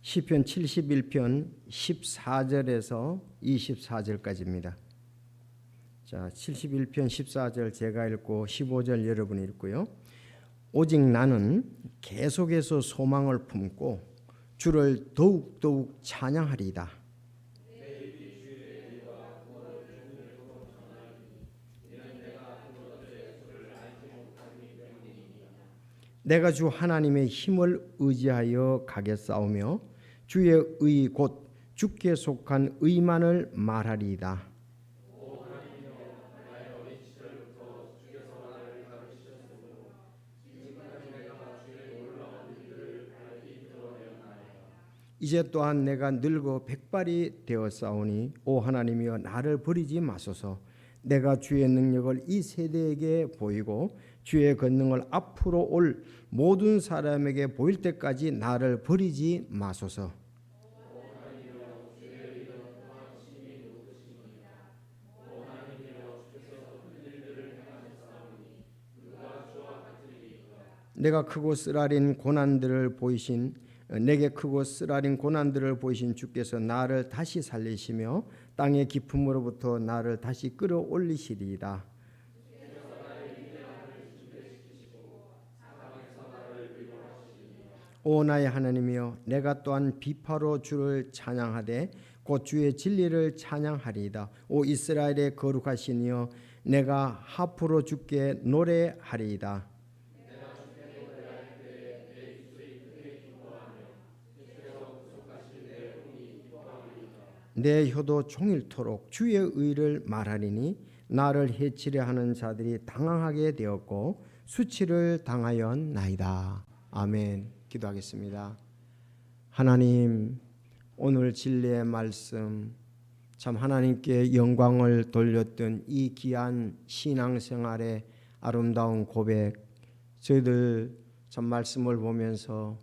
시편 71편 14절에서 24절까지입니다. 자, 71편 14절 제가 읽고 15절 여러분이 읽고요. 오직 나는 계속해서 소망을 품고 주를 더욱더욱 찬양하리이다. 내가 주 하나님의 힘을 의지하여 가겠사오며 주의 의 곧 주께 속한 의만을 말하리이다. 이제 또한 내가 늙어 백발이 되었사오니 오 하나님이여 나를 버리지 마소서. 내가 주의 능력을 이 세대에게 보이고 주의 권능을 앞으로 올 모든 사람에게 보일 때까지 나를 버리지 마소서. 내가 크고 쓰라린 고난들을 보이신 내게 크고 쓰라린 고난들을 보이신 주께서 나를 다시 살리시며 땅의 깊음으로부터 나를 다시 끌어올리시리이다. 오 나의 하나님이여 내가 또한 비파로 주를 찬양하되 곧 주의 진리를 찬양하리이다. 오 이스라엘의 거룩하신 이여 내가 하프로 주께 노래하리이다. 내 혀도 종일토록 주의 의를 말하리니 나를 해치려 하는 자들이 당황하게 되었고 수치를 당하였나이다. 아멘. 기도하겠습니다. 하나님, 오늘 진리의 말씀 참 하나님께 영광을 돌렸던 이 귀한 신앙생활의 아름다운 고백, 저희들 참 말씀을 보면서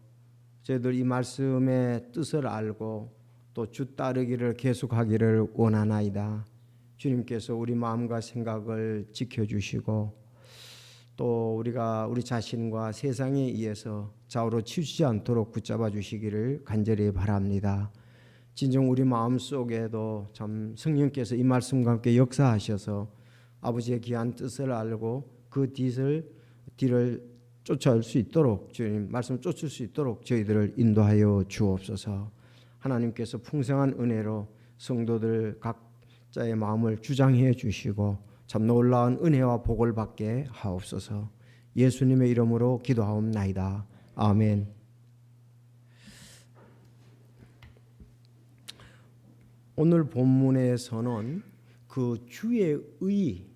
저희들 이 말씀의 뜻을 알고 또 주 따르기를 계속하기를 원하나이다. 주님께서 우리 마음과 생각을 지켜주시고 또 우리가 우리 자신과 세상에 의해서 좌우로 치우치지 않도록 붙잡아 주시기를 간절히 바랍니다. 진정 우리 마음속에도 참 성령께서 이 말씀과 함께 역사하셔서 아버지의 귀한 뜻을 알고 그 뒤를 쫓아올 수 있도록 주님 말씀 쫓을 수 있도록 저희들을 인도하여 주옵소서. 하나님께서 풍성한 은혜로 성도들 각자의 마음을 주장해 주시고 참 놀라운 은혜와 복을 받게 하옵소서. 예수님의 이름으로 기도하옵나이다. 아멘. 오늘 본문에서는 그 주의 의,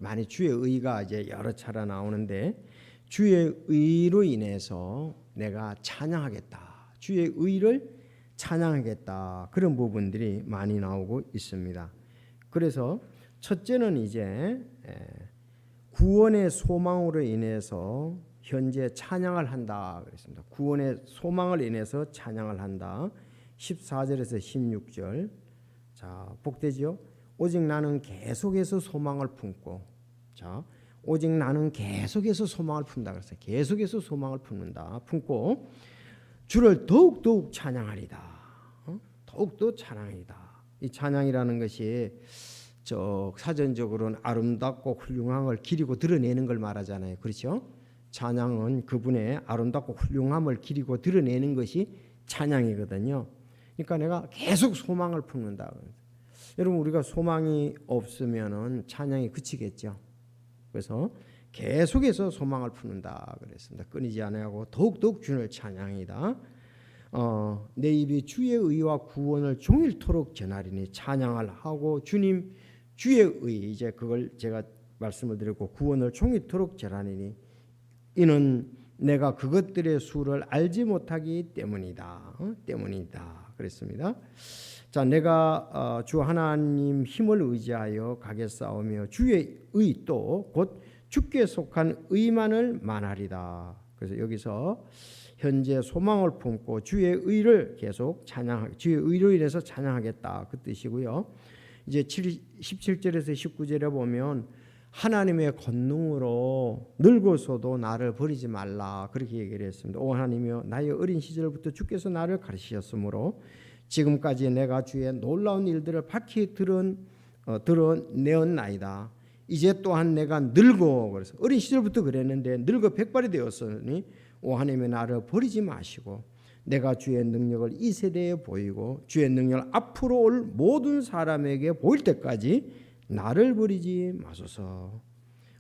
많이 주의 의가 이제 여러 차례 나오는데 주의 의로 인해서 내가 찬양하겠다. 주의 의를 찬양하겠다. 그런 부분들이 많이 나오고 있습니다. 그래서 첫째는 이제 구원의 소망으로 인해서 현재 찬양을 한다 그랬습니다. 구원의 소망을 인해서 찬양을 한다. 14절에서 16절. 자, 복되지요? 오직 나는 계속해서 소망을 품고. 자, 오직 나는 계속해서 소망을 품다 그랬어요. 계속해서 소망을 품고 주를 더욱더욱 찬양하리다. 더욱더 찬양이다. 이 찬양이라는 것이 사전적으로는 아름답고 훌륭한 걸 기리고 드러내는 걸 말하잖아요. 그렇죠? 찬양은 그분의 아름답고 훌륭함을 기리고 드러내는 것이 찬양이거든요. 그러니까 내가 계속 소망을 품는다. 여러분 우리가 소망이 없으면은 찬양이 그치겠죠. 그래서 계속해서 소망을 품는다 그랬습니다. 끊이지 아니하고 더욱더욱 주를 찬양이다. 내 입이 주의 의와 구원을 종일토록 전하리니 찬양을 하고 주님 주의 의 이제 그걸 제가 말씀을 드렸고 구원을 종일토록 전하리니 이는 내가 그것들의 수를 알지 못하기 때문이다. 그랬습니다. 자, 내가 주 하나님 힘을 의지하여 가겠사오며 주의 의 또 곧 주께 속한 의만을 말하리다. 그래서 여기서 현재 소망을 품고 주의 의를 계속 주의 의로 인해서 찬양하겠다 그 뜻이고요. 이제 17절에서 19절에 보면 하나님의 권능으로 늙어서도 나를 버리지 말라 그렇게 얘기를 했습니다. 오 하나님이여 나의 어린 시절부터 주께서 나를 가르치셨으므로 지금까지 내가 주의 놀라운 일들을 밝히 드러내었나이다. 이제 또한 내가 늙어 그래서 어린 시절부터 그랬는데 늙어 백발이 되었으니 오 하나님의 나를 버리지 마시고 내가 주의 능력을 이 세대에 보이고 주의 능력을 앞으로 올 모든 사람에게 보일 때까지 나를 버리지 마소서.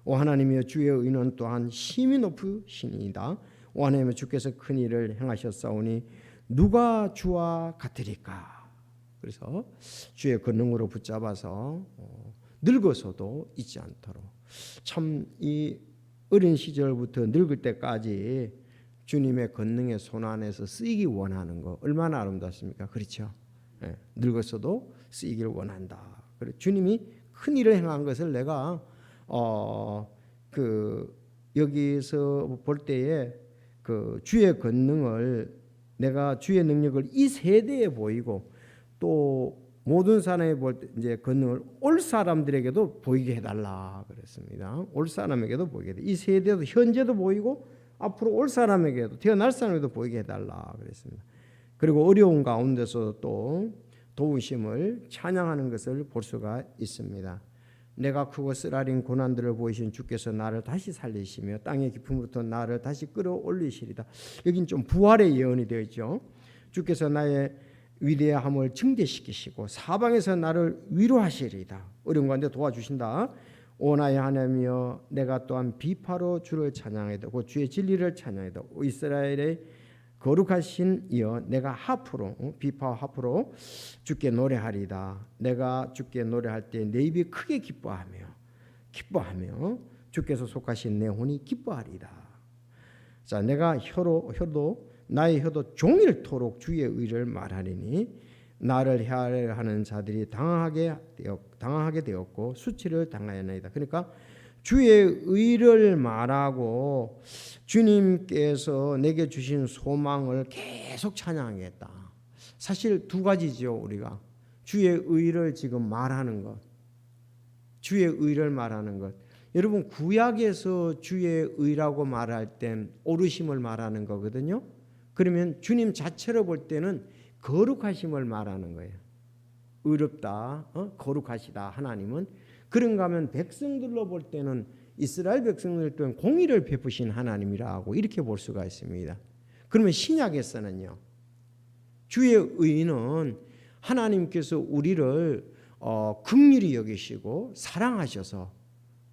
오 하나님이여 주의 의는 또한 힘이 높으시니이다. 오 하나님이여 주께서 큰 일을 행하셨사오니 누가 주와 같으리까. 그래서 주의 권능으로 붙잡아서 늙어서도 잊지 않도록 참 이 어린 시절부터 늙을 때까지 주님의 권능의 손 안에서 쓰이기 원하는 거 얼마나 아름답습니까? 그렇죠? 네, 늙어서도 쓰이기를 원한다. 그래 주님이 큰 일을 행한 것을 내가 여기서 볼 때에 그 주의 권능을 내가 주의 능력을 이 세대에 보이고 또 모든 사람이 볼 때 이제 권능을 올 사람들에게도 보이게 해달라 그랬습니다. 올 사람에게도 보이게 해. 이 세대도 현재도 보이고 앞으로 올 사람에게도 태어날 사람에게도 보이게 해달라 그랬습니다. 그리고 어려운 가운데서 또 도우심을 찬양하는 것을 볼 수가 있습니다. 내가 크고 쓰라린 고난들을 보이신 주께서 나를 다시 살리시며 땅의 깊음부터 나를 다시 끌어올리시리다. 여긴 좀 부활의 예언이 되어 있죠. 주께서 나의 위대함을 증대시키시고 사방에서 나를 위로하시리다. 어려운 가운데 도와주신다. 오 나의 하나님이여 내가 또한 비파로 주를 찬양하리다. 그 주의 진리를 찬양하리다. 이스라엘의 거룩하신 이여 내가 하프로 비파와 하프로 주께 노래하리다. 내가 주께 노래할 때 내 입이 크게 기뻐하며 주께서 속하신 내 혼이 기뻐하리다. 자, 내가 나의 혀도 종일토록 주의 의를 말하리니 나를 해하려 하는 자들이 당하게 되었고 수치를 당하였나이다. 그러니까 주의 의를 말하고 주님께서 내게 주신 소망을 계속 찬양하겠다. 사실 두 가지죠. 우리가 주의 의를 지금 말하는 것, 주의 의를 말하는 것. 여러분 구약에서 주의 의라고 말할 땐 오르심을 말하는 거거든요. 그러면 주님 자체로 볼 때는 거룩하심을 말하는 거예요. 의롭다, 거룩하시다 하나님은. 그런가 하면 백성들로 볼 때는 이스라엘 백성들 또한 공의를 베푸신 하나님이라고 이렇게 볼 수가 있습니다. 그러면 신약에서는요. 주의 의는 하나님께서 우리를 긍휼히 여기시고 사랑하셔서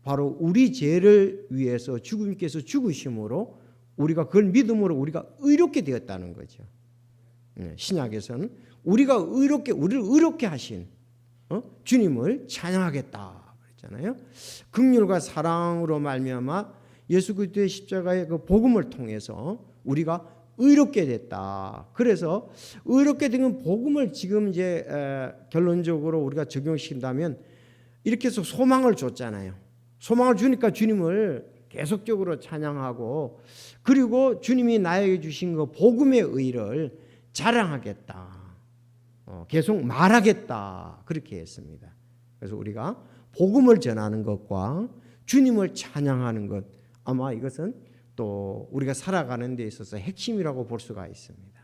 바로 우리 죄를 위해서 주님께서 죽으심으로 우리가 그걸 믿음으로 우리가 의롭게 되었다는 거죠. 신약에서는 우리를 의롭게 하신 주님을 찬양하겠다 그랬잖아요. 긍휼과 사랑으로 말미암아 예수 그리스도의 십자가의 그 복음을 통해서 우리가 의롭게 됐다. 그래서 의롭게 된 복음을 지금 이제 결론적으로 우리가 적용시킨다면 이렇게 해서 소망을 줬잖아요. 소망을 주니까 주님을 계속적으로 찬양하고 그리고 주님이 나에게 주신 그 복음의 의를 자랑하겠다. 계속 말하겠다. 그렇게 했습니다. 그래서 우리가 복음을 전하는 것과 주님을 찬양하는 것 아마 이것은 또 우리가 살아가는 데 있어서 핵심이라고 볼 수가 있습니다.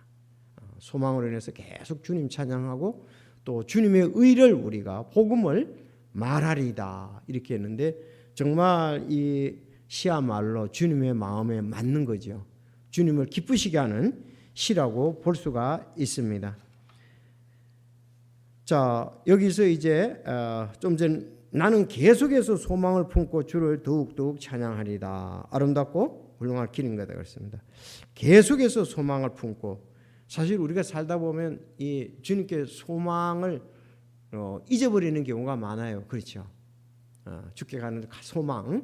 소망으로 인해서 계속 주님 찬양하고 또 주님의 의를 우리가 복음을 말하리다 이렇게 했는데 정말 이 시야말로 주님의 마음에 맞는 거죠. 주님을 기쁘시게 하는 시라고 볼 수가 있습니다. 자, 여기서 이제 좀 전 나는 계속해서 소망을 품고 주를 더욱더욱 찬양하리다. 아름답고 훌륭한 길인 거다 그랬습니다. 계속해서 소망을 품고 사실 우리가 살다 보면 이 주님께 소망을 잊어버리는 경우가 많아요. 그렇죠? 죽게 가는 소망.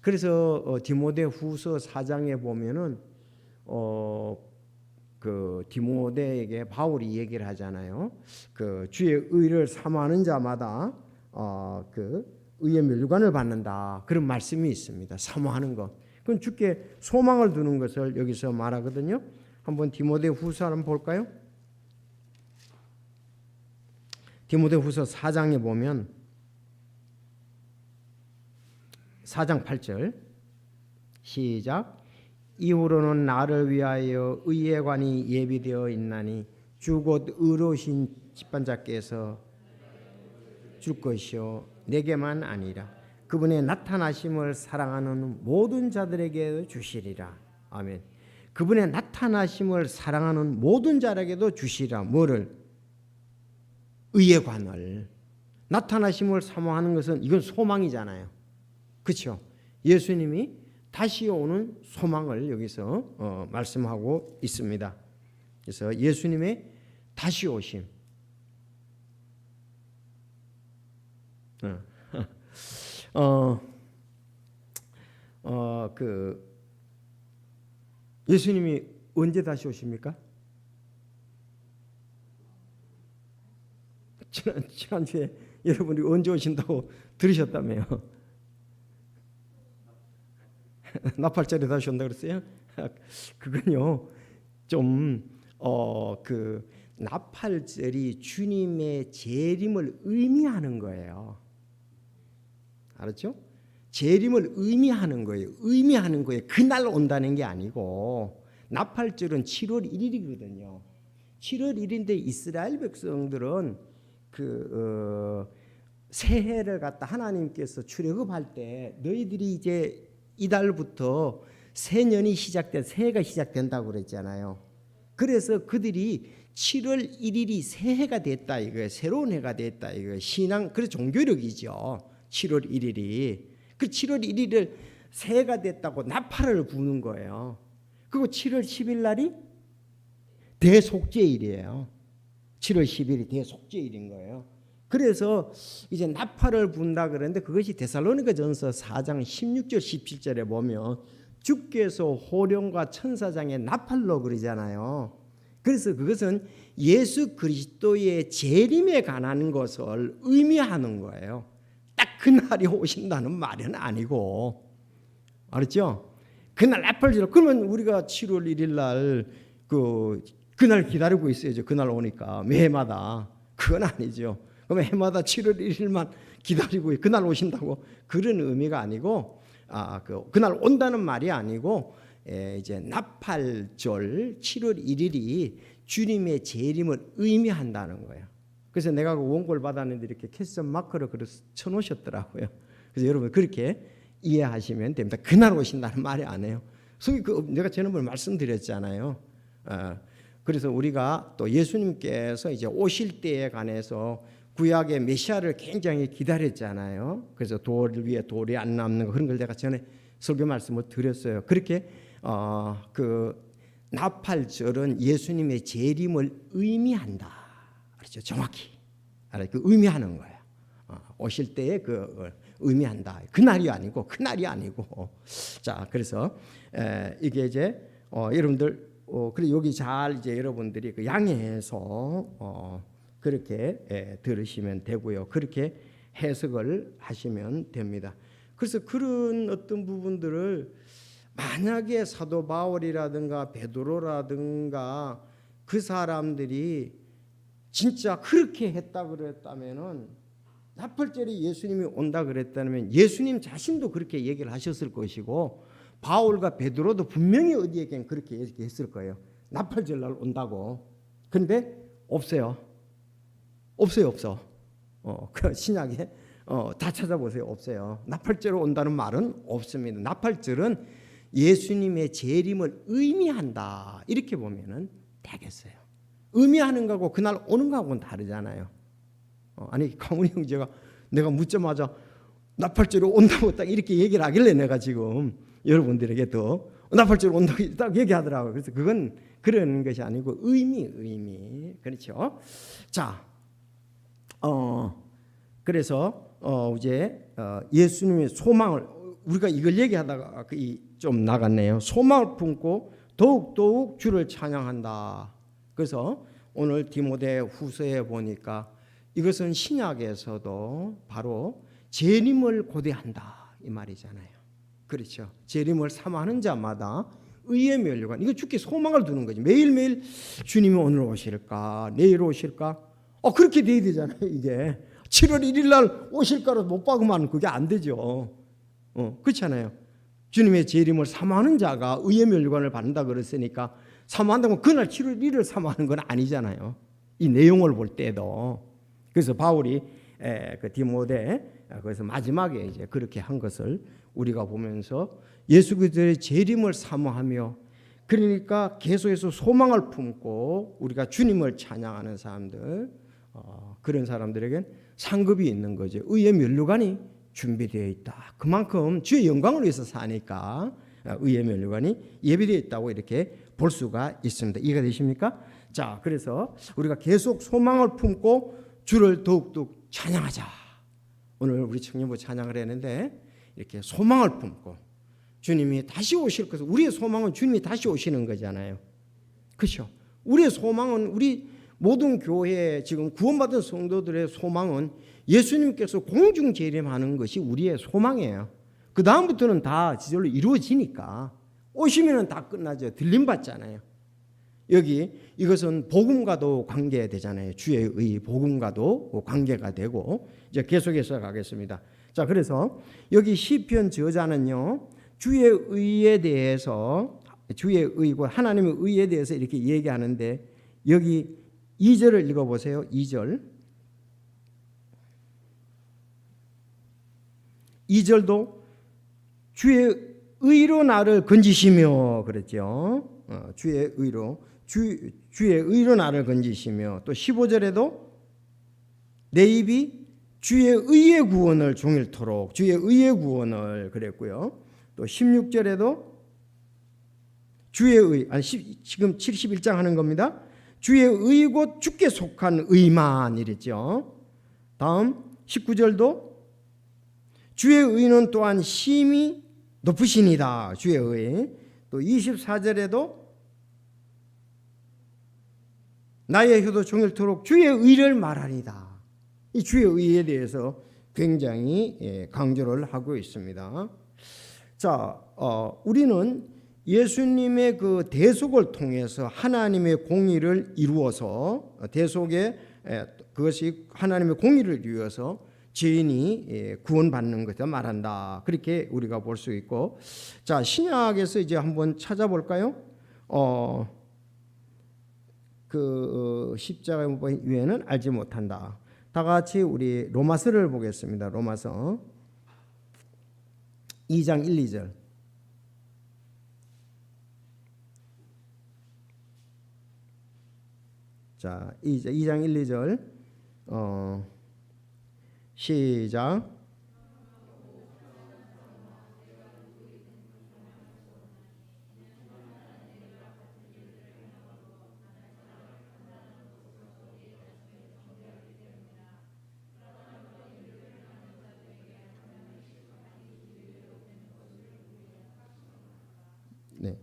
그래서 디모데후서 4장에 보면은 그 디모데에게 바울이 얘기를 하잖아요. 그 주의 의를 사모하는 자마다 그 의의 멸관을 받는다. 그런 말씀이 있습니다. 사모하는 것. 그건 주께 소망을 두는 것을 여기서 말하거든요. 한번 디모데후서 한번 볼까요? 디모데후서 4장에 보면 4장 8절 시작. 이후로는 나를 위하여 의의 관이 예비되어 있나니 주 곧 의로우신 집반자께서 줄 것이요 내게만 아니라 그분의 나타나심을 사랑하는 모든 자들에게 주시리라. 아멘. 그분의 나타나심을 사랑하는 모든 자에게도 주시리라. 뭐를? 의의 관을. 나타나심을 사모하는 것은 이건 소망이잖아요. 그렇죠? 예수님이 다시 오는 소망을 여기서 말씀하고 있습니다. 그래서 예수님의 다시 오심. 예수님이 언제 다시 오십니까? 지난주에 여러분이 언제 오신다고 들으셨다며요. 나팔절에 다시 온다 그랬어요? 그건요, 그 나팔절이 주님의 재림을 의미하는 거예요. 알았죠? 재림을 의미하는 거예요. 의미하는 거예요. 그날 온다는 게 아니고, 나팔절은 7월 1일이거든요. 7월 1일인데 이스라엘 백성들은 새해를 갖다 하나님께서 출애굽할 때 너희들이 이제 이달부터 새년이 새해가 시작된다고 그랬잖아요. 그래서 그들이 7월 1일이 새해가 됐다 이거예요. 새로운 해가 됐다 이거예요. 신앙, 그래서 종교력이죠. 7월 1일이. 그 7월 1일을 새해가 됐다고 나팔을 부는 거예요. 그리고 7월 10일 날이 대속죄일이에요. 7월 10일이 대속죄일인 거예요. 그래서 이제 나팔을 분다 그러는데 그것이 데살로니가전서 4장 16절 17절에 보면 주께서 호령과 천사장의 나팔로 그러잖아요. 그래서 그것은 예수 그리스도의 재림에 관한 것을 의미하는 거예요. 딱 그날이 오신다는 말은 아니고, 알았죠? 그날 나팔 그러면 우리가 7월 1일 날 그날 기다리고 있어야죠. 그날 오니까 매해마다. 그건 아니죠. 그러면 해마다 7월 1일만 기다리고 그날 오신다고 그런 의미가 아니고, 그날 온다는 말이 아니고, 이제 나팔절 7월 1일이 주님의 재림을 의미한다는 거예요. 그래서 내가 그 원고를 받았는데 이렇게 캐스션 마커를 쳐놓으셨더라고요. 그래서 여러분 그렇게 이해하시면 됩니다. 그날 오신다는 말이 아니에요. 내가 지난번에 말씀드렸잖아요. 그래서 우리가 또 예수님께서 이제 오실 때에 관해서 구약의 메시아를 굉장히 기다렸잖아요. 그래서 돌 위에 돌이 안 남는 거 그런 걸 내가 전에 설교 말씀을 드렸어요. 그렇게 그 나팔절은 예수님의 재림을 의미한다. 그렇죠? 정확히 그 의미하는 거예요. 오실 때에 그 의미한다. 그날이 아니고 자, 그래서 이게 이제 여러분들 그래 여기 잘 이제 여러분들이 그 양해해서 그렇게 들으시면 되고요. 그렇게 해석을 하시면 됩니다. 그래서 그런 어떤 부분들을 만약에 사도 바울이라든가 베드로라든가 그 사람들이 진짜 그렇게 했다 그랬다면은 나팔절에 예수님이 온다 그랬다면 예수님 자신도 그렇게 얘기를 하셨을 것이고 바울과 베드로도 분명히 어디에겐 그렇게 얘기했을 거예요. 나팔절 날 온다고. 그런데 없어요. 없어. 그 신약에 다 찾아보세요. 없어요. 나팔절로 온다는 말은 없습니다. 나팔절은 예수님의 재림을 의미한다. 이렇게 보면은 되겠어요. 의미하는 거하고 그날 오는 거하고는 다르잖아요. 아니 강훈이 형제가 내가 묻자마자 나팔절로 온다고 딱 이렇게 얘기를 하길래 내가 지금 여러분들에게도 나팔절로 온다고 딱 얘기하더라고요. 그래서 그건 그런 것이 아니고 의미 그렇죠. 자, 그래서 이제 예수님의 소망을 우리가 이걸 얘기하다가 좀 나갔네요. 소망을 품고 더욱 주를 찬양한다. 그래서 오늘 디모데 후서에 보니까 이것은 신약에서도 바로 재림을 고대한다 이 말이잖아요. 그렇죠. 재림을 사모하는 자마다 의의 면류관 이거 주께 소망을 두는 거지. 매일매일 주님이 오늘 오실까 내일 오실까 그렇게 돼야 되잖아요. 이게 7월 1일 날 오실까로 못 박으면 그게 안 되죠. 그렇잖아요. 주님의 재림을 사모하는 자가 의의 면류관을 받는다 그랬으니까 사모한다면 그날 7월 1일 사모하는 건 아니잖아요. 이 내용을 볼 때도. 그래서 바울이 그 디모데 그래서 마지막에 이제 그렇게 한 것을 우리가 보면서 예수 그리스도의 재림을 사모하며 그러니까 계속해서 소망을 품고 우리가 주님을 찬양하는 사람들 그런 사람들에겐 상급이 있는 거죠. 의의 면류관이 준비되어 있다. 그만큼 주의 영광을 위해서 사니까 의의 면류관이 예비되어 있다고 이렇게 볼 수가 있습니다. 이해가 되십니까? 자, 그래서 우리가 계속 소망을 품고 주를 더욱더 찬양하자. 오늘 우리 청년부 찬양을 했는데 이렇게 소망을 품고 주님이 다시 오실 것을 우리의 소망은 주님이 다시 오시는 거잖아요. 그렇죠? 우리의 소망은 우리 모든 교회 지금 구원받은 성도들의 소망은 예수님께서 공중 재림하는 것이 우리의 소망이에요. 그 다음부터는 다 지절로 이루어지니까 오시면은 다 끝나죠. 들림 받잖아요. 여기 이것은 복음과도 관계되잖아요. 주의 의 복음과도 관계가 되고 이제 계속해서 가겠습니다. 자, 그래서 여기 시편 저자는요 주의 의에 대해서 주의 의고 하나님의 의에 대해서 이렇게 얘기하는데 여기 2절을 읽어보세요. 2절도 주의 의로 나를 건지시며 그랬죠. 주의 의로 주의 의로 나를 건지시며 또 15절에도 내 입이 주의 의의 구원을 종일토록 주의 의의 구원을 그랬고요. 또 16절에도 주의 의 지금 71장 하는 겁니다. 주의 의 곧 주께 속한 의만 이랬죠. 다음 19절도 주의 의는 또한 심히 높으시니다. 주의 의. 또 24절에도 나의 혀도 종일토록 주의 의를 말하리다. 이 주의 의에 대해서 굉장히 강조를 하고 있습니다. 자, 우리는 예수님의 그 대속을 통해서 하나님의 공의를 이루어서 대속에 그것이 하나님의 공의를 이루어서 죄인이 구원받는 것을 말한다. 그렇게 우리가 볼 수 있고, 자 신약에서 이제 한번 찾아볼까요? 그 십자가의 못 박힌 유에는 알지 못한다. 다 같이 우리 로마서를 보겠습니다. 로마서 2장 1, 2절. 자, 2장 1, 2절 시작. 네,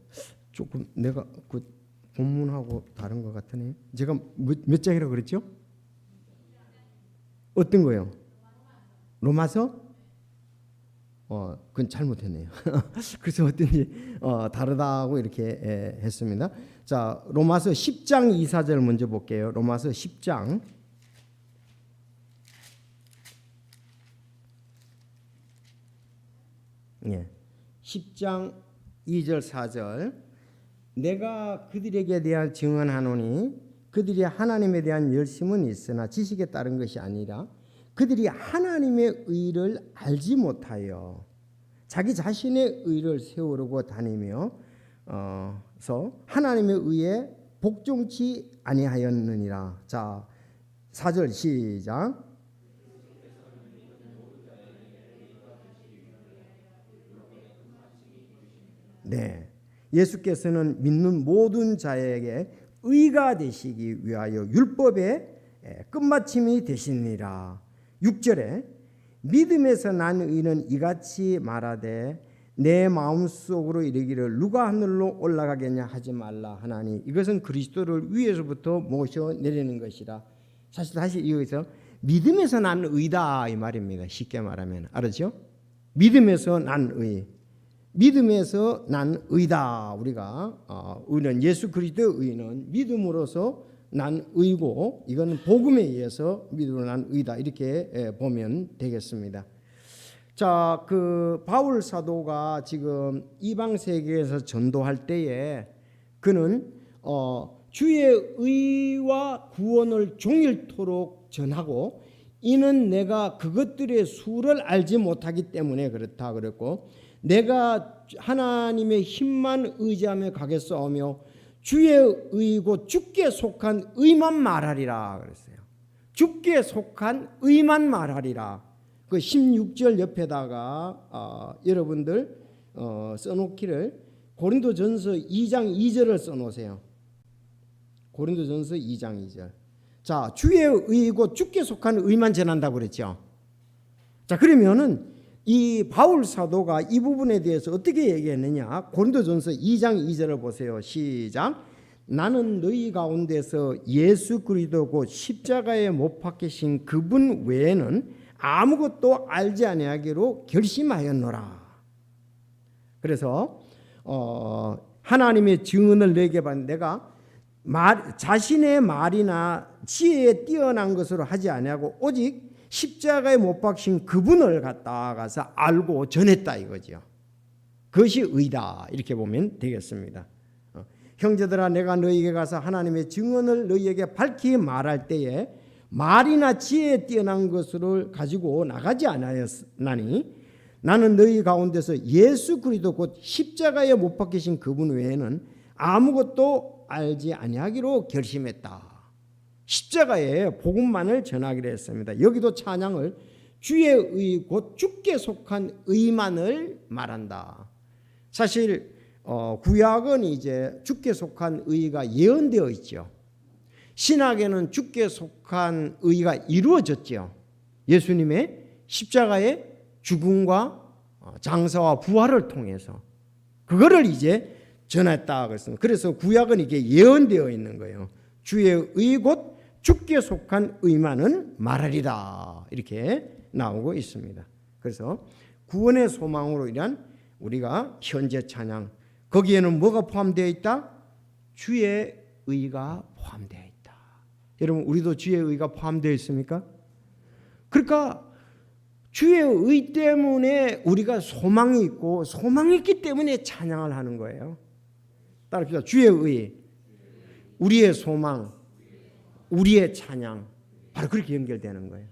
조금 내가 그 본문하고 다른 것 같으네. 제가 몇 장이라고 그랬죠? 어떤 거요? 로마서? 그건 잘못했네요. 그래서 어떤지 다르다고 이렇게 했습니다. 자, 로마서 10장 2,4절 먼저 볼게요. 로마서 10장. 예, 10장 2절 4절. 내가 그들에게 대하여 증언하노니 그들이 하나님에 대한 열심은 있으나 지식에 따른 것이 아니라 그들이 하나님의 의를 알지 못하여 자기 자신의 의를 세우려고 다니며 하나님의 의에 복종치 아니하였느니라. 자, 4절 시작. 네, 예수께서는 믿는 모든 자에게 의가 되시기 위하여 율법의 끝마침이 되시니라. 6절에 믿음에서 난 의는 이같이 말하되 내 마음속으로 이르기를 누가 하늘로 올라가겠냐 하지 말라 하나니 이것은 그리스도를 위에서부터 모셔 내리는 것이라. 사실 다시 여기서 믿음에서 난 의다 이 말입니다. 쉽게 말하면 알았죠? 믿음에서 난 의. 믿음에서 난 의다. 우리가 의는 예수 그리스도의 의는 믿음으로서 난 의고 이건 복음에 의해서 믿음으로 난 의다. 이렇게 보면 되겠습니다. 자, 그 바울 사도가 지금 이방 세계에서 전도할 때에 그는 주의 의와 구원을 종일토록 전하고 이는 내가 그것들의 수를 알지 못하기 때문에 그렇다 그랬고 내가 하나님의 힘만 의지하며 가겠사오며 주의 의고 주께 속한 의만 말하리라 그랬어요. 주께 속한 의만 말하리라. 그 16절 옆에다가 여러분들 써놓기를 고린도전서 2장 2절을 써놓으세요. 고린도전서 2장 2절. 자, 주의 의고 주께 속한 의만 전한다고 그랬죠. 자, 그러면은 이 바울 사도가 이 부분에 대해서 어떻게 얘기했느냐? 고린도전서 2장 2절을 보세요. 시작. 나는 너희 가운데서 예수 그리스도 곧 십자가에 못 박히신 그분 외에는 아무것도 알지 아니하기로 결심하였노라. 그래서 하나님의 증언을 내게 받은 내가 자신의 말이나 지혜에 뛰어난 것으로 하지 아니하고 오직 십자가에 못 박힌 그분을 갖다가서 알고 전했다 이거죠. 그것이 의다 이렇게 보면 되겠습니다. 형제들아 내가 너희에게 가서 하나님의 증언을 너희에게 밝히 말할 때에 말이나 지혜에 뛰어난 것을 가지고 나가지 아니하였나니 나는 너희 가운데서 예수 그리스도 곧 십자가에 못 박히신 그분 외에는 아무것도 알지 아니하기로 결심했다. 십자가의 복음만을 전하기로 했습니다. 여기도 찬양을 주의 의 곧 주께 속한 의만을 말한다. 사실 구약은 이제 주께 속한 의가 예언되어 있죠. 신약에는 주께 속한 의가 이루어졌죠. 예수님의 십자가의 죽음과 장사와 부활을 통해서 그거를 이제 전했다 그랬습니다. 그래서 구약은 이게 예언되어 있는 거예요. 주의 의 곧 주께 속한 의만은 말하리라 이렇게 나오고 있습니다. 그래서 구원의 소망으로 인한 우리가 현재 찬양 거기에는 뭐가 포함되어 있다? 주의 의가 포함되어 있다. 여러분 우리도 주의 의가 포함되어 있습니까? 그러니까 주의 의 때문에 우리가 소망이 있고 소망이 있기 때문에 찬양을 하는 거예요. 따라합시다. 주의 의, 우리의 소망, 우리의 찬양 바로 그렇게 연결되는 거예요.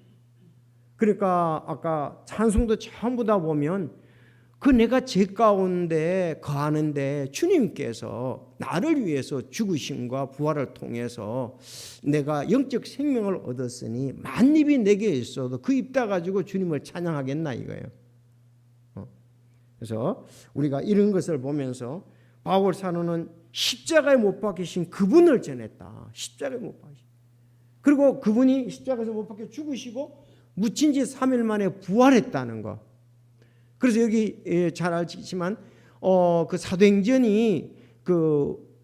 그러니까 아까 찬송도 전부 다 보면 그 내가 죄 가운데 거하는데 주님께서 나를 위해서 죽으심과 부활을 통해서 내가 영적 생명을 얻었으니 만입이 내게 있어도 그 입 다 가지고 주님을 찬양하겠나 이거예요. 그래서 우리가 이런 것을 보면서 바울 사도는 십자가에 못 박히신 그분을 전했다. 십자가에 못 박히신. 그리고 그분이 십자가에서 못 박혀 죽으시고 묻힌 지 3일 만에 부활했다는 거. 그래서 여기 잘 알지만 그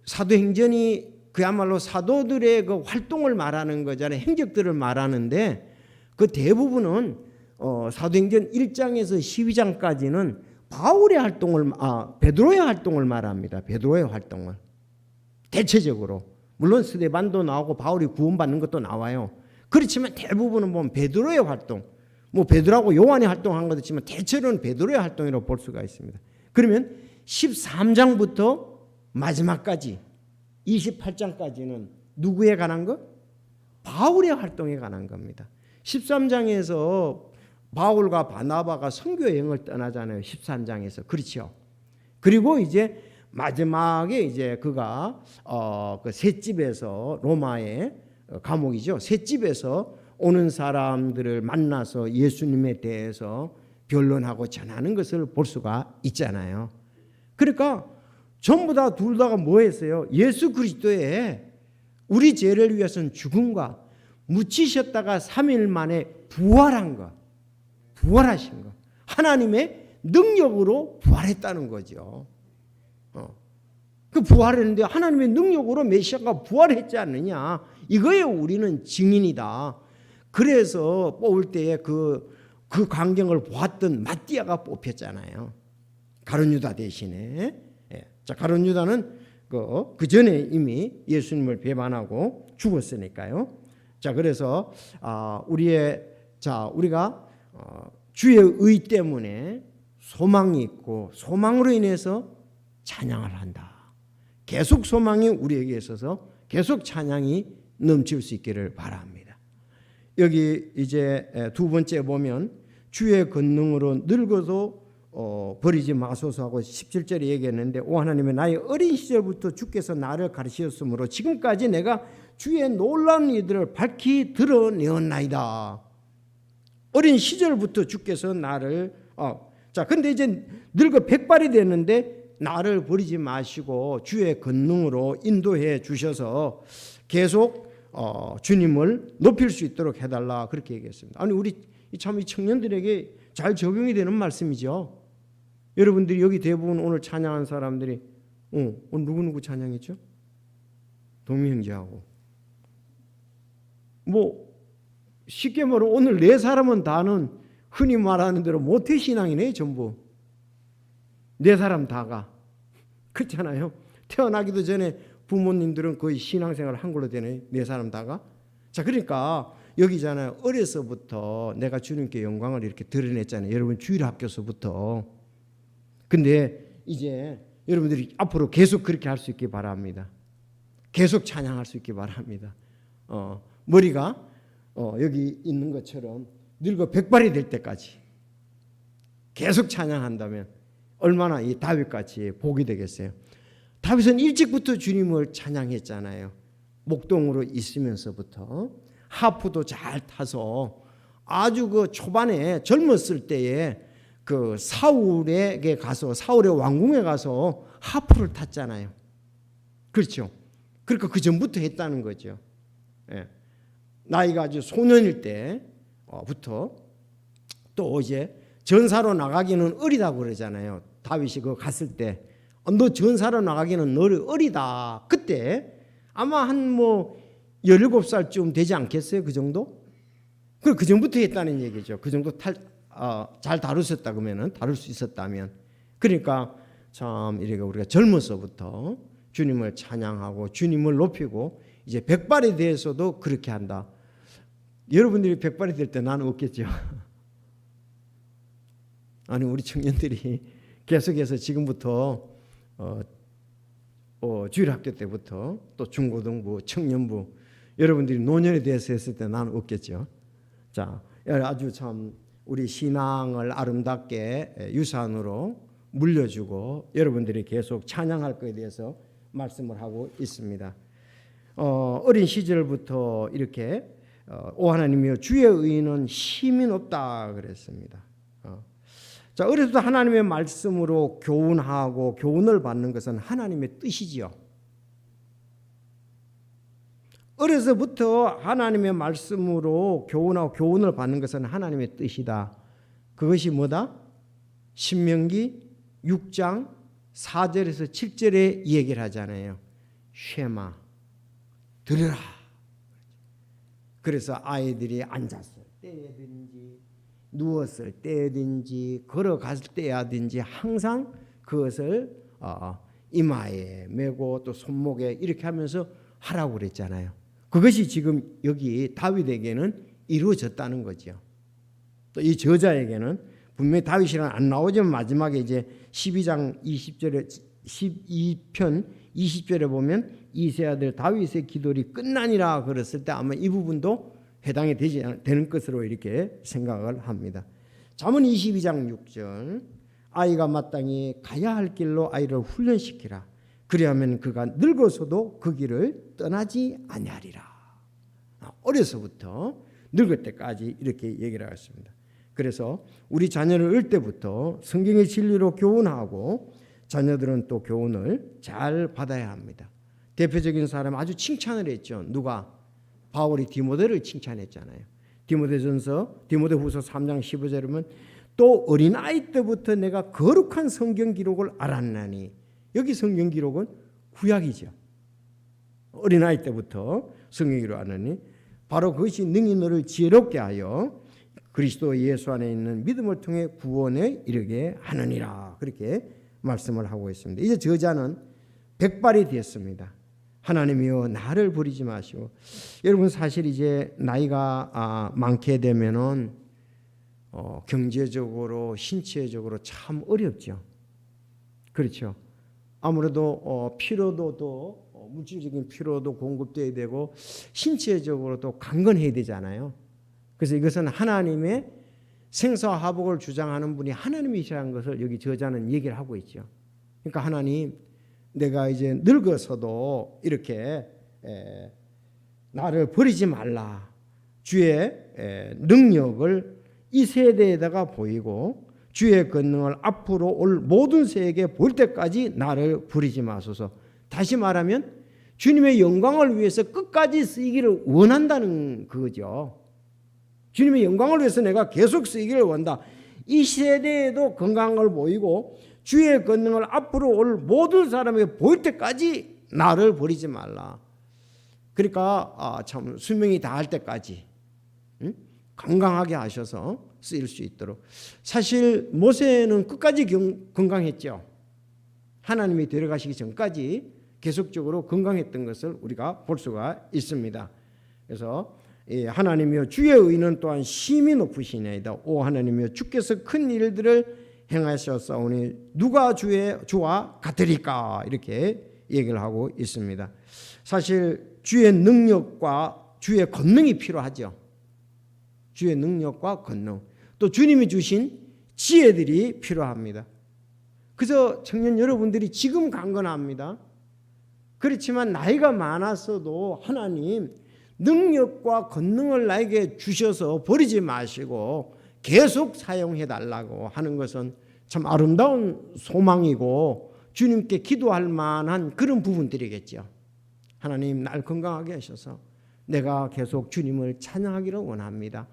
사도행전이 그야말로 사도들의 그 활동을 말하는 거잖아요. 행적들을 말하는데 그 대부분은 사도행전 1장에서 12장까지는 바울의 활동을 베드로의 활동을 말합니다. 베드로의 활동을 대체적으로 물론 스데반도 나오고 바울이 구원받는 것도 나와요. 그렇지만 대부분은 보면 베드로의 활동, 뭐 베드로하고 요한이 활동한 것도 있지만 대체로는 베드로의 활동이라고 볼 수가 있습니다. 그러면 13장부터 마지막까지 28장까지는 누구에 관한 것? 바울의 활동에 관한 겁니다. 13장에서 바울과 바나바가 선교 여행을 떠나잖아요. 13장에서. 그렇죠. 그리고 이제 마지막에 이제 그가 그 셋집에서 로마의 감옥이죠. 셋집에서 오는 사람들을 만나서 예수님에 대해서 변론하고 전하는 것을 볼 수가 있잖아요. 그러니까 전부 다 둘 다가 뭐 했어요? 예수 그리스도의 우리 죄를 위해서는 죽음과 묻히셨다가 3일 만에 부활한 것. 부활하신 것. 하나님의 능력으로 부활했다는 거죠. 그 부활했는데 하나님의 능력으로 메시아가 부활했지 않느냐. 이거에 우리는 증인이다. 그래서 뽑을 때에 그 광경을 보았던 마띠아가 뽑혔잖아요. 가룟 유다 대신에. 자, 가룟 유다는 그 전에 이미 예수님을 배반하고 죽었으니까요. 자, 그래서 우리가 주의 의 때문에 소망이 있고 소망으로 인해서 찬양을 한다. 계속 소망이 우리에게 있어서 계속 찬양이 넘칠 수 있기를 바랍니다. 여기 이제 두 번째 보면 주의 권능으로 늙어도 버리지 마소서 하고 17절에 얘기했는데 오 하나님의 나의 어린 시절부터 주께서 나를 가르치셨으므로 지금까지 내가 주의 놀라운 일들을 밝히 드러내었나이다. 어린 시절부터 주께서 나를 자 근데 이제 늙어 백발이 됐는데 나를 버리지 마시고 주의 권능으로 인도해 주셔서 계속 주님을 높일 수 있도록 해달라 그렇게 얘기했습니다. 아니 우리 참 이 청년들에게 잘 적용이 되는 말씀이죠. 여러분들이 여기 대부분 오늘 찬양한 사람들이 오늘 누구 찬양했죠? 동미 형제하고 뭐 쉽게 말하면 오늘 네 사람은 다는 흔히 말하는 대로 모태신앙이네. 전부 네 사람 다가 그렇잖아요. 태어나기도 전에 부모님들은 거의 신앙생활을 한 걸로 되네. 네 사람 다가. 자 그러니까 여기잖아요. 어려서부터 내가 주님께 영광을 이렇게 드러냈잖아요. 여러분 주일학교서부터. 근데 이제 여러분들이 앞으로 계속 그렇게 할 수 있기 바랍니다. 계속 찬양할 수 있기 바랍니다. 머리가 여기 있는 것처럼 늙어 백발이 될 때까지 계속 찬양한다면 얼마나 이 다윗같이 복이 되겠어요. 다윗은 일찍부터 주님을 찬양했잖아요. 목동으로 있으면서부터 하프도 잘 타서 아주 그 초반에 젊었을 때에 그 사울에게 가서 사울의 왕궁에 가서 하프를 탔잖아요. 그렇죠. 그러니까 그 전부터 했다는 거죠. 예. 나이가 아주 소년일 때부터 또 이제 전사로 나가기는 어리다고 그러잖아요. 다윗이 그 갔을 때 너 전사로 나가기는 너를 어리다. 그때 아마 한 뭐 17살쯤 되지 않겠어요? 그 정도? 그 전부터 했다는 얘기죠. 그 정도 잘 다루셨다 그러면은 다룰 수 있었다면. 그러니까 참 이렇게 우리가 젊어서부터 주님을 찬양하고 주님을 높이고 이제 백발이 돼서도 그렇게 한다. 여러분들이 백발이 될 때 나는 없겠죠. 아니 우리 청년들이 계속해서 지금부터 주일학교 때부터 또 중고등부, 청년부 여러분들이 노년에 대해서 했을 때 나는 없겠죠. 자, 아주 참 우리 신앙을 아름답게 유산으로 물려주고 여러분들이 계속 찬양할 것에 대해서 말씀을 하고 있습니다. 어린 시절부터 이렇게 오 하나님이여 주의 의는 힘이 없다 그랬습니다. 자, 어려서부터 하나님의 말씀으로 교훈하고 교훈을 받는 것은 하나님의 뜻이지요. 어려서부터 하나님의 말씀으로 교훈하고 교훈을 받는 것은 하나님의 뜻이다. 그것이 뭐다? 신명기 6장 4절에서 7절에 얘기를 하잖아요. 쉐마 들으라. 그래서 아이들이 앉았을 때든지 누웠을 때든지 걸어갔을 때야든지 항상 그것을 이마에 메고 또 손목에 이렇게 하면서 하라고 그랬잖아요. 그것이 지금 여기 다윗에게는 이루어졌다는 거죠. 또 이 저자에게는 분명히 다윗이란 안 나오지만 마지막에 이제 12장 20절에 12편 20절에 보면 이세 아들 다윗의 기도리 끝나니라 그랬을 때 아마 이 부분도 해당이 되는 것으로 이렇게 생각을 합니다. 잠언 22장 6절 아이가 마땅히 가야 할 길로 아이를 훈련시키라. 그리하면 그가 늙어서도 그 길을 떠나지 아니하리라. 어려서부터 늙을 때까지 이렇게 얘기를 하셨습니다. 그래서 우리 자녀를 어릴 때부터 성경의 진리로 교훈하고 자녀들은 또 교훈을 잘 받아야 합니다. 대표적인 사람 아주 칭찬을 했죠. 누가? 바울이 디모데를 칭찬했잖아요. 디모데후서 3장 15절에 보면 또 어린아이 때부터 내가 거룩한 성경 기록을 알았나니 여기 성경 기록은 구약이죠. 어린아이 때부터 성경 기록을 알았나니 바로 그것이 능히 너를 지혜롭게 하여 그리스도 예수 안에 있는 믿음을 통해 구원에 이르게 하느니라. 그렇게 말씀을 하고 있습니다. 이제 저자는 백발이 되었습니다. 하나님이여 나를 버리지 마시고 여러분 사실 이제 나이가 많게 되면은 경제적으로 신체적으로 참 어렵죠. 그렇죠. 아무래도 피로도도 물질적인 피로도 공급돼야 되고 신체적으로도 강건해야 되잖아요. 그래서 이것은 하나님의 생사화복을 주장하는 분이 하나님이시라는 것을 여기 저자는 얘기를 하고 있죠. 그러니까 하나님, 내가 이제 늙어서도 이렇게 나를 버리지 말라. 주의 능력을 이 세대에다가 보이고 주의 권능을 앞으로 올 모든 세계에 볼 때까지 나를 버리지 마소서. 다시 말하면 주님의 영광을 위해서 끝까지 쓰이기를 원한다는 그거죠. 주님의 영광을 위해서 내가 계속 쓰이기를 원한다. 이 세대에도 건강을 보이고 주의 권능을 앞으로 올 모든 사람에게 보일 때까지 나를 버리지 말라. 그러니까 참 수명이 다할 때까지 건강하게 하셔서 쓰일 수 있도록. 사실 모세는 끝까지 건강했죠. 하나님이 데려가시기 전까지 계속적으로 건강했던 것을 우리가 볼 수가 있습니다. 그래서 하나님이여 주의 의는 또한 심히 높으시나이다. 오 하나님이여 주께서 큰 일들을 행하셨사오니 누가 주와 같으리까, 이렇게 얘기를 하고 있습니다. 사실 주의 능력과 주의 권능이 필요하죠. 주의 능력과 권능, 또 주님이 주신 지혜들이 필요합니다. 그래서 청년 여러분들이 지금 강건합니다. 그렇지만 나이가 많았어도 하나님 능력과 권능을 나에게 주셔서 버리지 마시고 계속 사용해 달라고 하는 것은 참 아름다운 소망이고 주님께 기도할 만한 그런 부분들이겠죠. 하나님, 날 건강하게 하셔서 내가 계속 주님을 찬양하기를 원합니다.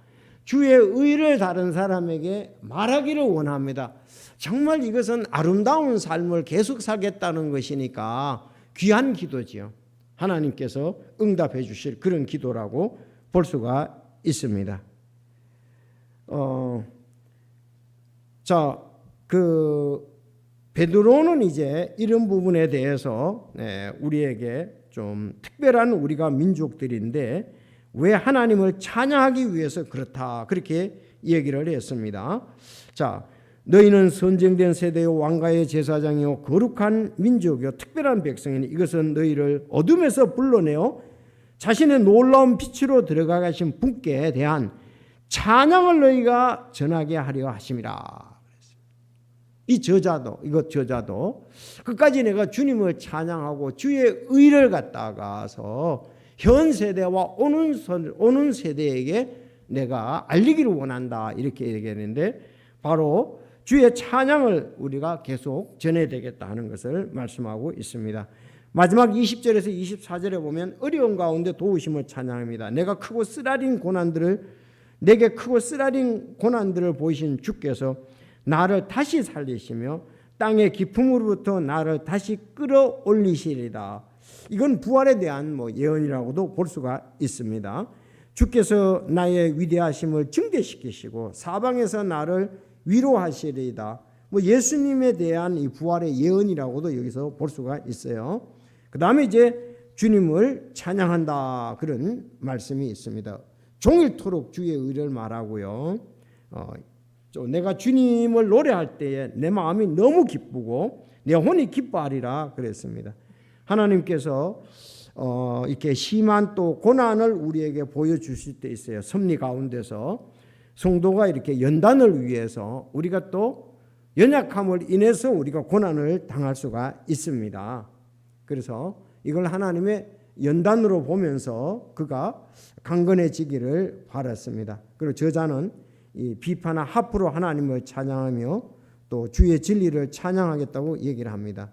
주의 의를 다른 사람에게 말하기를 원합니다. 정말 이것은 아름다운 삶을 계속 살겠다는 것이니까 귀한 기도지요. 하나님께서 응답해 주실 그런 기도라고 볼 수가 있습니다. 베드로는 이제 이런 부분에 대해서 우리에게 좀 특별한 우리가 민족들인데 왜 하나님을 찬양하기 위해서 그렇다, 그렇게 얘기를 했습니다. 자, 너희는 선정된 세대요 왕가의 제사장이요 거룩한 민족이요 특별한 백성이니 이것은 너희를 어둠에서 불러내어 자신의 놀라운 빛으로 들어가 가신 분께 대한 찬양을 너희가 전하게 하려 하심이라. 이것 저자도 끝까지 내가 주님을 찬양하고 주의 의를 갖다가서 현 세대와 오는 세대에게 내가 알리기를 원한다, 이렇게 얘기했는데 바로 주의 찬양을 우리가 계속 전해야 되겠다 하는 것을 말씀하고 있습니다. 마지막 20절에서 24절에 보면 어려운 가운데 도우심을 찬양합니다. 내게 크고 쓰라린 고난들을 보이신 주께서 나를 다시 살리시며 땅의 깊음으로부터 나를 다시 끌어올리시리다. 이건 부활에 대한 예언이라고도 볼 수가 있습니다. 주께서 나의 위대하심을 증대시키시고 사방에서 나를 위로하시리이다. 예수님에 대한 이 부활의 예언이라고도 여기서 볼 수가 있어요. 그 다음에 이제 주님을 찬양한다, 그런 말씀이 있습니다. 종일토록 주의 의를 말하고요. 내가 주님을 노래할 때에 내 마음이 너무 기쁘고 내 혼이 기뻐하리라 그랬습니다. 하나님께서 이렇게 심한 또 고난을 우리에게 보여주실 때 있어요. 섭리 가운데서 성도가 이렇게 연단을 위해서 우리가 또 연약함을 인해서 우리가 고난을 당할 수가 있습니다. 그래서 이걸 하나님의 연단으로 보면서 그가 강건해지기를 바랐습니다. 그리고 저자는 이 비판한 하프로 하나님을 찬양하며 또 주의 진리를 찬양하겠다고 얘기를 합니다.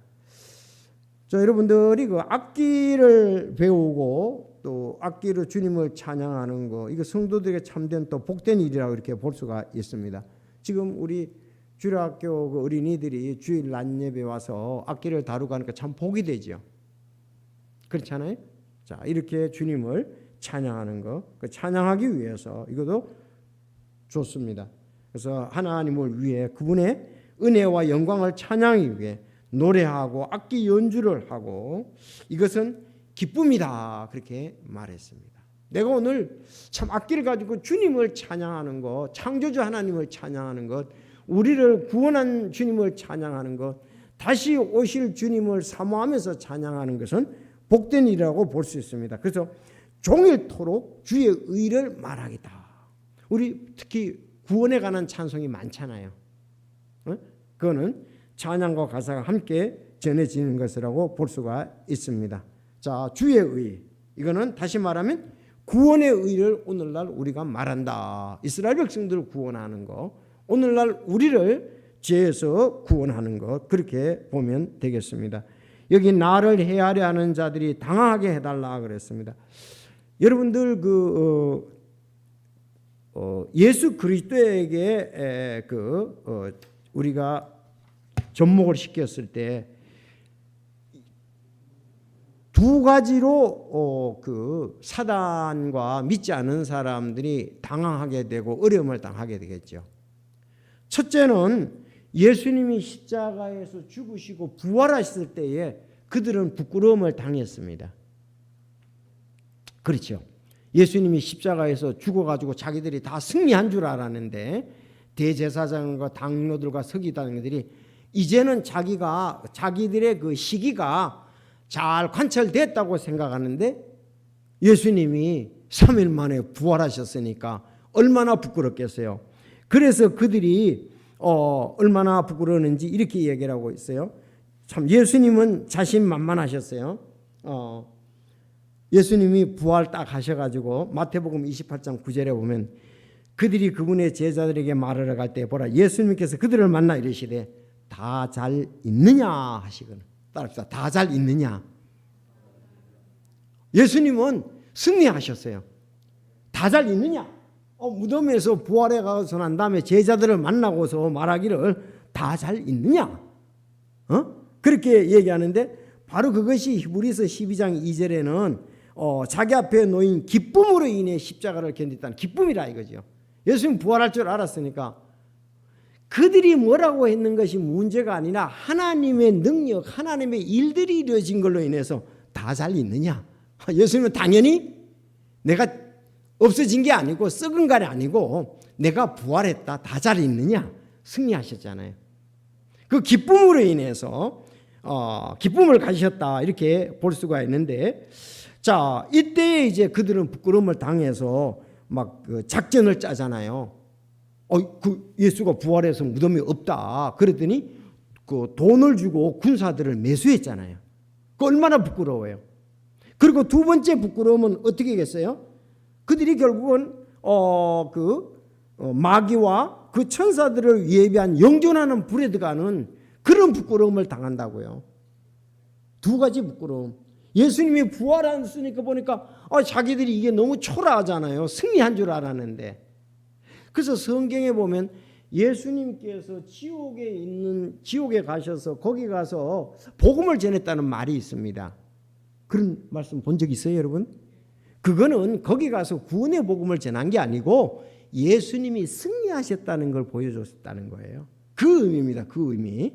여러분들이 그 악기를 배우고 또 악기로 주님을 찬양하는 거, 이거 성도들에게 참된 또 복된 일이라고 이렇게 볼 수가 있습니다. 지금 우리 주일학교 그 어린이들이 주일 낮 예배 와서 악기를 다루고 하니까 참 복이 되죠. 그렇잖아요. 자, 이렇게 주님을 찬양하는 거, 그 찬양하기 위해서 이것도 좋습니다. 그래서 하나님을 위해 그분의 은혜와 영광을 찬양하기 위해 노래하고 악기 연주를 하고 이것은 기쁨이다, 그렇게 말했습니다. 내가 오늘 참 악기를 가지고 주님을 찬양하는 것, 창조주 하나님을 찬양하는 것, 우리를 구원한 주님을 찬양하는 것, 다시 오실 주님을 사모하면서 찬양하는 것은 복된 일이라고 볼 수 있습니다. 그래서 종일토록 주의 의를 말하겠다. 우리 특히 구원에 관한 찬송이 많잖아요. 그거는 찬양과 가사가 함께 전해지는 것이라고 볼 수가 있습니다. 자, 주의 의, 이거는 다시 말하면 구원의 의를 오늘날 우리가 말한다. 이스라엘 백성들을 구원하는 거, 오늘날 우리를 죄에서 구원하는 것, 그렇게 보면 되겠습니다. 여기 나를 헤아려 하는 자들이 당황하게 해달라 그랬습니다. 여러분들 예수 그리스도에게 우리가 접목을 시켰을 때 두 가지로 사단과 믿지 않은 사람들이 당황하게 되고 어려움을 당하게 되겠죠. 첫째는 예수님이 십자가에서 죽으시고 부활하셨을 때에 그들은 부끄러움을 당했습니다. 그렇죠. 예수님이 십자가에서 죽어가지고 자기들이 다 승리한 줄 알았는데 대제사장과 당노들과 서기관들이 이제는 자기들의 그 시기가 잘 관철됐다고 생각하는데 예수님이 3일 만에 부활하셨으니까 얼마나 부끄럽겠어요. 그래서 그들이 얼마나 부끄러웠는지 이렇게 얘기를 하고 있어요. 참 예수님은 자신만만하셨어요. 예수님이 부활 딱 하셔가지고 마태복음 28장 9절에 보면 그들이 그분의 제자들에게 말하러 갈 때 보라 예수님께서 그들을 만나 이르시되 다 잘 있느냐 하시거든. 따라합시다. 다 잘 있느냐. 예수님은 승리하셨어요. 다 잘 있느냐. 무덤에서 부활해 가서 난 다음에 제자들을 만나고서 말하기를 다 잘 있느냐. 그렇게 얘기하는데 바로 그것이 히브리서 12장 2절에는 자기 앞에 놓인 기쁨으로 인해 십자가를 견뎠다는 기쁨이라 이거죠. 예수님 부활할 줄 알았으니까 그들이 뭐라고 했는 것이 문제가 아니라 하나님의 능력, 하나님의 일들이 이루어진 걸로 인해서 다 잘 있느냐. 예수님은 당연히 내가 없어진 게 아니고 썩은 게 아니고 내가 부활했다. 다 잘 있느냐. 승리하셨잖아요. 그 기쁨으로 인해서 기쁨을 가지셨다. 이렇게 볼 수가 있는데 자, 이때 이제 그들은 부끄러움을 당해서 막 작전을 짜잖아요. 예수가 부활해서 무덤이 없다. 그랬더니 그 돈을 주고 군사들을 매수했잖아요. 그 얼마나 부끄러워요. 그리고 두 번째 부끄러움은 어떻게 겠어요? 그들이 결국은 마귀와 그 천사들을 예비한 영존하는 불에 들어가는 그런 부끄러움을 당한다고요. 두 가지 부끄러움. 예수님이 부활했으니까 보니까 자기들이 이게 너무 초라하잖아요. 승리한 줄 알았는데. 그래서 성경에 보면 예수님께서 지옥에 가셔서 거기 가서 복음을 전했다는 말이 있습니다. 그런 말씀 본 적 있어요, 여러분? 그거는 거기 가서 구원의 복음을 전한 게 아니고 예수님이 승리하셨다는 걸 보여줬다는 거예요. 그 의미입니다. 그 의미.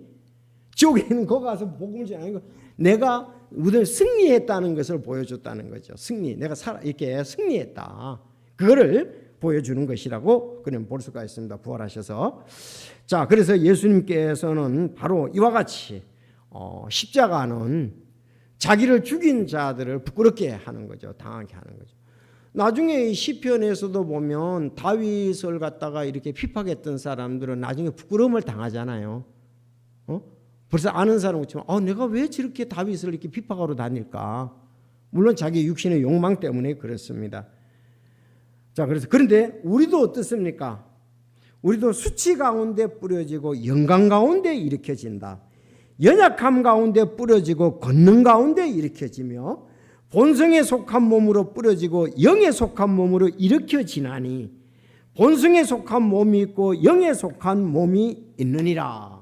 지옥에는 거기 가서 복음을 전하는 거 내가 우리를 승리했다는 것을 보여줬다는 거죠. 승리. 내가 이렇게 승리했다. 그거를 보여주는 것이라고 그냥 볼 수가 있습니다. 부활하셔서. 자, 그래서 예수님께서는 바로 이와 같이 십자가는 자기를 죽인 자들을 부끄럽게 하는 거죠. 당하게 하는 거죠. 나중에 시편에서도 보면 다윗을 갖다가 이렇게 핍박했던 사람들은 나중에 부끄러움을 당하잖아요. 벌써 아는 사람은 그렇지만 내가 왜 저렇게 다윗을 이렇게 핍박하러 다닐까? 물론 자기 육신의 욕망 때문에 그렇습니다. 자, 그런데 우리도 어떻습니까? 우리도 수치 가운데 뿌려지고 영광 가운데 일으켜진다. 연약함 가운데 뿌려지고 권능 가운데 일으켜지며 본성에 속한 몸으로 뿌려지고 영에 속한 몸으로 일으켜지나니 본성에 속한 몸이 있고 영에 속한 몸이 있느니라.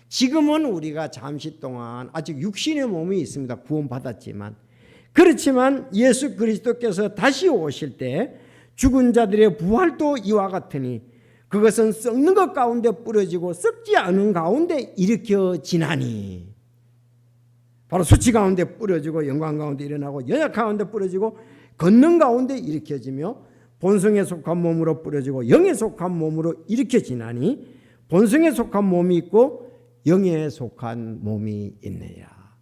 지금은 우리가 잠시 동안 아직 육신의 몸이 있습니다. 구원받았지만 그렇지만 예수 그리스도께서 다시 오실 때 죽은 자들의 부활도 이와 같으니 그것은 썩는 것 가운데 뿌려지고 썩지 않은 가운데 일으켜지나니 바로 수치 가운데 뿌려지고 영광 가운데 일어나고 연약 가운데 뿌려지고 걷는 가운데 일으켜지며 본성에 속한 몸으로 뿌려지고 영에 속한 몸으로 일으켜지나니 본성에 속한 몸이 있고 영에 속한 몸이 있느니라.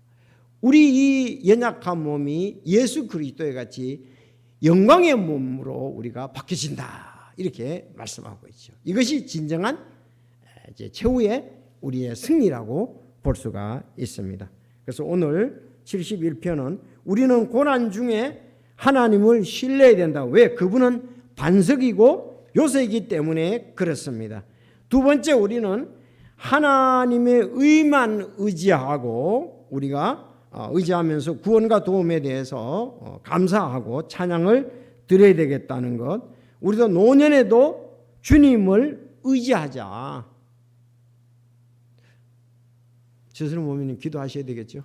우리 이 연약한 몸이 예수 그리스도의 같이 영광의 몸으로 우리가 바뀌어진다, 이렇게 말씀하고 있죠. 이것이 진정한 이제 최후의 우리의 승리라고 볼 수가 있습니다. 그래서 오늘 71편은 우리는 고난 중에 하나님을 신뢰해야 된다. 왜? 그분은 반석이고 요새이기 때문에 그렇습니다. 두 번째, 우리는 하나님의 의만 의지하고 우리가 의지하면서 구원과 도움에 대해서 감사하고 찬양을 드려야 되겠다는 것. 우리도 노년에도 주님을 의지하자. 저스름 모미님 기도하셔야 되겠죠.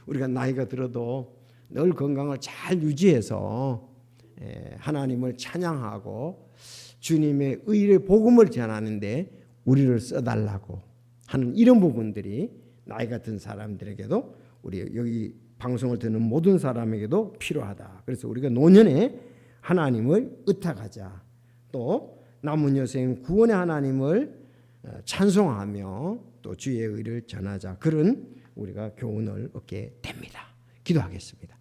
우리가 나이가 들어도 늘 건강을 잘 유지해서 하나님을 찬양하고 주님의 의를 복음을 전하는데 우리를 써달라고 하는 이런 부분들이 나이가 든 사람들에게도, 우리 여기 방송을 듣는 모든 사람에게도 필요하다. 그래서 우리가 노년에 하나님을 의탁하자. 또 남은 여생 구원의 하나님을 찬송하며 또 주의 의를 전하자. 그런 우리가 교훈을 얻게 됩니다. 기도하겠습니다.